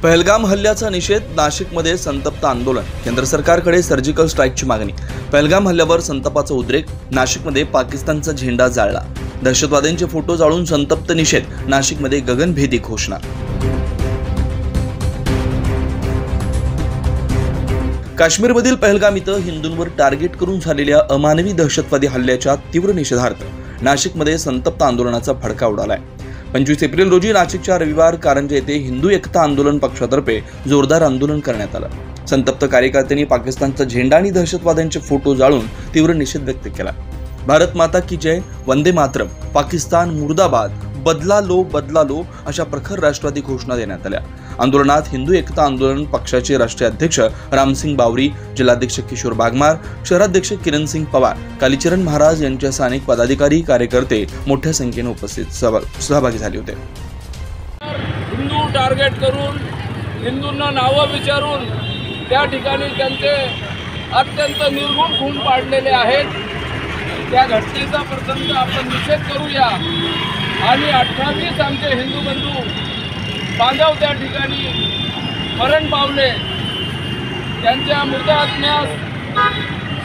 पहलगाम हल्ल्याचा निषेध, नाशिकमध्ये संतप्त आंदोलन, केंद्र सरकारकडे सर्जिकल स्ट्राईकची मागणी। पहलगाम हल्ल्यावर संतापाचा उद्रेक, नाशिकमध्ये पाकिस्तानचा झेंडा जाळला, दहशतवाद्यांचे फोटो जाळून संतप्त निषेध, नाशिकमध्ये गगनभेदी घोषणा। काश्मीरमधील पहलगाम इथं हिंदूंवर टार्गेट करून झालेल्या अमानवी दहशतवादी हल्ल्याच्या तीव्र निषेधार्थ नाशिकमध्ये संतप्त आंदोलनाचा फडका उडालाय। 25 एप्रिल रोजी नाशिकच्या रविवार कारंजे येथे हिंदू एकता आंदोलन पक्षातर्फे जोरदार आंदोलन करण्यात आलं। संतप्त कार्यकर्त्यांनी पाकिस्तानचा झेंडा आणि दहशतवाद्यांचे फोटो जाळून तीव्र निषेध व्यक्त केला। भारत माता की जय, वंदे मातरम, पाकिस्तान मुर्दाबाद, बदला लो अशा प्रखर राष्ट्रवादी घोषणा देण्यात आल्या। आंदोलनात हिंदू एकता आंदोलन पक्षाचे राष्ट्रीय अध्यक्ष रामसिंग बावरी, जिल्हाध्यक्ष किशोर बागमार, शहराध्यक्ष किरणसिंग पवार, कालीचरण महाराज यांच्यासह अनेक पदाधिकारी कार्यकर्ते मोठ्या संख्येने उपस्थित सहभागी झाले होते। हिंदू टार्गेट करून हिंदूंना नावं विचारून त्या ठिकाणी त्यांचे अत्यंत निर्घृण खून पाडलेले आहेत। त्या घटनेचा प्रथम आपण निषेध करूया आणि 28 आमचे हिंदू बंधू बांधव त्या ठिकाणी मरण पावले। त्यांच्या मृतात्म्यास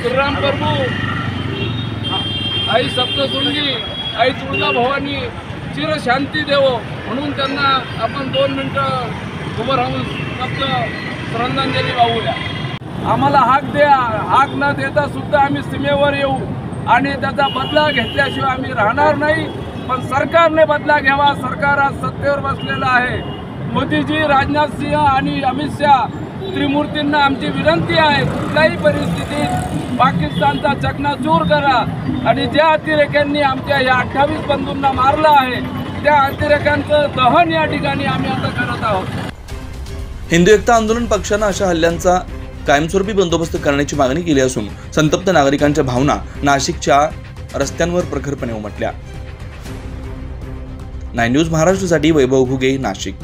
श्रीराम प्रभू, आई सप्तशृंगी, आई तुळजा भवानी चिर शांती देवो म्हणून त्यांना आपण 2 मिनिटं उभं राहून फक्त श्रद्धांजली वाहूया। आम्हाला हाक द्या, हाक न देता सुद्धा आम्ही सीमेवर येऊ आणि त्याचा बदला घेतल्याशिवाय आम्ही राहणार नाही। पण सरकारने बदला घ्यावा। सरकार आज सत्तेवर बसलेलं आहे। मोदीजी, राजनाथ सिंह आणि अमित शाह त्रिमूर्तींना आमची विनंती आहे, कुठल्याही परिस्थितीत पाकिस्तानचा चकनाचूर करा आणि ज्या अतिरेक्यांनी आमच्या या 28 बंधूंना मारलं आहे त्या अतिरेक्यांचं दहन या ठिकाणी आम्ही आता करत आहोत। हिंदू एकता आंदोलन पक्षानं अशा हल्ल्यांचा कायमस्वरूपी बंदोबस्त करण्याची मागणी केली असून संतप्त नागरिकांच्या भावना नाशिकच्या रस्त्यांवर प्रखरपणे उमटल्या। 9 न्यूज महाराष्ट्रासाठी वैभव घुगे, नाशिक।